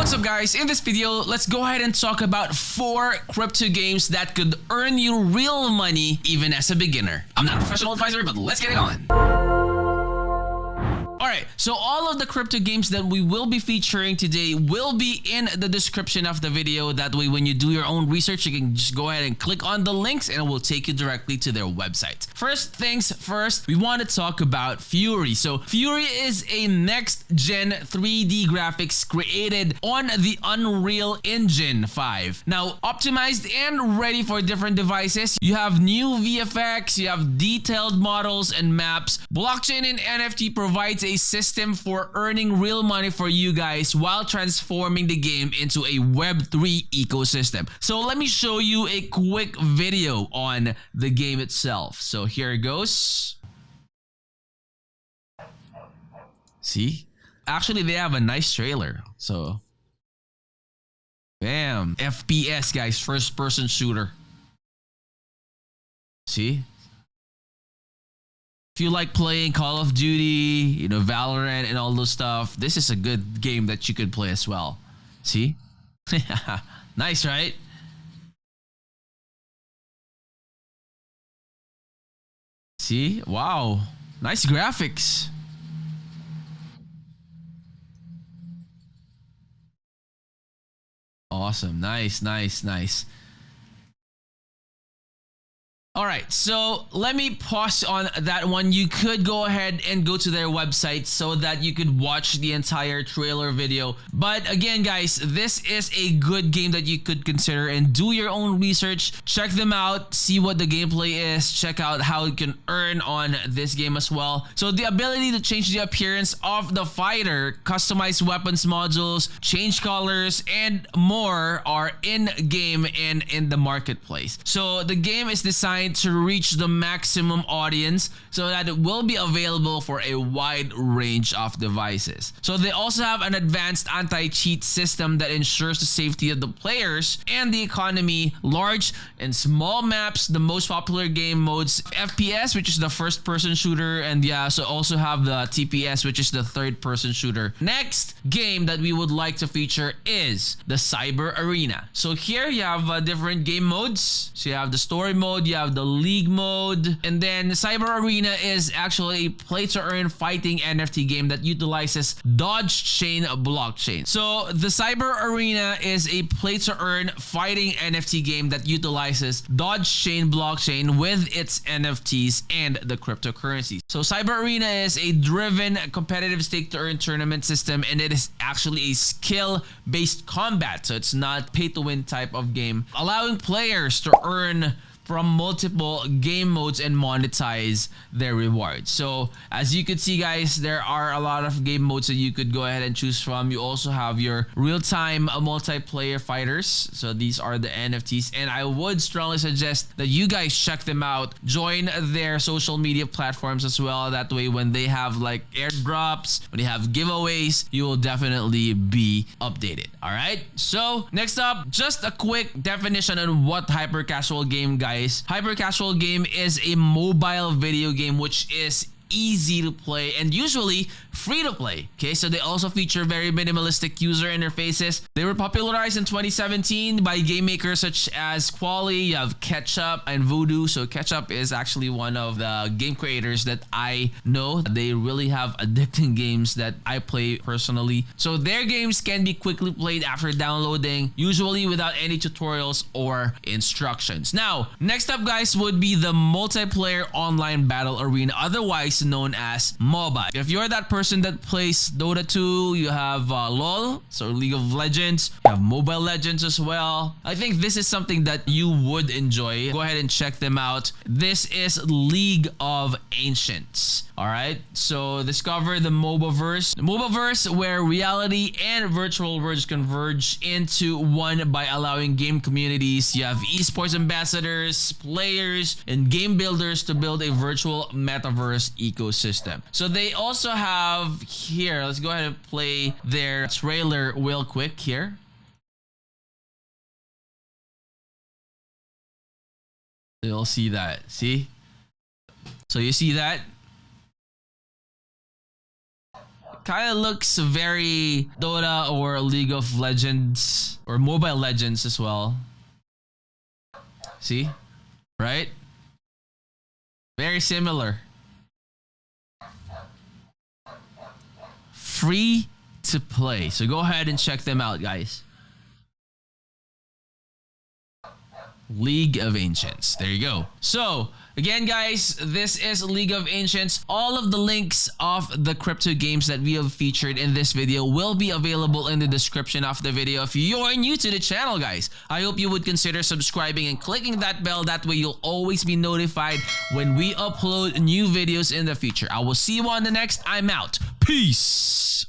What's up guys, in this video, let's go ahead and talk about 4 crypto games that could earn you real money even as a beginner. I'm not a professional advisor, but let's get it on. Alright, so all of the crypto games that we will be featuring today will be in the description of the video. That way when you do your own research, you can just go ahead and click on the links and it will take you directly to their website. First things first, we want to talk about Fury. So Fury is a next-gen 3D graphics created on the Unreal Engine 5. Now, optimized and ready for different devices. You have new VFX, you have detailed models and maps. Blockchain and NFT provides a system for earning real money for you guys while transforming the game into a Web3 ecosystem. So let me show you a quick video on the game itself. So here it goes. See? Actually, they have a nice trailer. So, bam. FPS, guys. First person shooter. See? If you like playing Call of Duty, Valorant and all those stuff, this is a good game that you could play as well. See? Nice, right? See? Wow. Nice graphics. Awesome. Nice, nice, nice. Alright, so let me pause on that one. You could go ahead and go to their website so that you could watch the entire trailer video. But again, guys, this is a good game that you could consider and do your own research. Check them out, see what the gameplay is, check out how you can earn on this game as well. So the ability to change the appearance of the fighter, customize weapons modules, change colors, and more are in-game and in the marketplace. So the game is designed to reach the maximum audience so that it will be available for a wide range of devices. So they also have an advanced anti-cheat system that ensures the safety of the players and the economy. Large and small maps, the most popular game modes, FPS, which is the first person shooter, and so also have the TPS, which is the third person shooter. Next game that we would like to feature is the Cyber Arena. So here you have different game modes. So you have the story mode, you have the league mode, and then the Cyber Arena is actually a play to earn fighting NFT game that utilizes Dodge Chain blockchain. So the Cyber Arena is a play to earn fighting NFT game that utilizes Dodge Chain blockchain with its NFTs and the cryptocurrencies. So Cyber Arena is a driven competitive stake to earn tournament system, and it is actually a skill based combat. So it's not pay to win type of game, allowing players to earn from multiple game modes and monetize their rewards. So as you could see, guys, there are a lot of game modes that you could go ahead and choose from. You also have your real-time multiplayer fighters. So these are the NFTs, and I would strongly suggest that you guys check them out. Join their social media platforms as well. That way when they have like airdrops, when they have giveaways, you will definitely be updated. All right, so next up, just a quick definition on what hyper casual game, guys. Hyper casual game is a mobile video game which is easy to play and usually free to play. Okay, so they also feature very minimalistic user interfaces. They were popularized in 2017 by game makers such as Quali, you have Ketchup, and Voodoo. So Ketchup is actually one of the game creators that I know. They really have addicting games that I play personally. So their games can be quickly played after downloading, usually without any tutorials or instructions. Now, next up, guys, would be the multiplayer online battle arena, otherwise known as Moba. If you're that person that plays Dota 2, you have LOL, so League of Legends, you have Mobile Legends as well. I think this is something that you would enjoy. Go ahead and check them out. This is League of Ancients. Alright, so discover the Mobaverse. The Mobaverse, where reality and virtual worlds converge into one by allowing game communities. You have esports ambassadors, players, and game builders to build a virtual metaverse ecosystem. So they also have here, let's go ahead and play their trailer real quick here. You'll see that. See? So you see that? Kind of looks very Dota or League of Legends or Mobile Legends as well. See? Right? Very similar. Free to play. So go ahead and check them out, guys. League of Ancients. There you go. So again, guys, this is League of Ancients. All of the links of the crypto games that we have featured in this video will be available in the description of the video. If you're new to the channel, guys, I hope you would consider subscribing and clicking that bell. That way you'll always be notified when we upload new videos in the future. I will see you on the next. I'm out. Peace.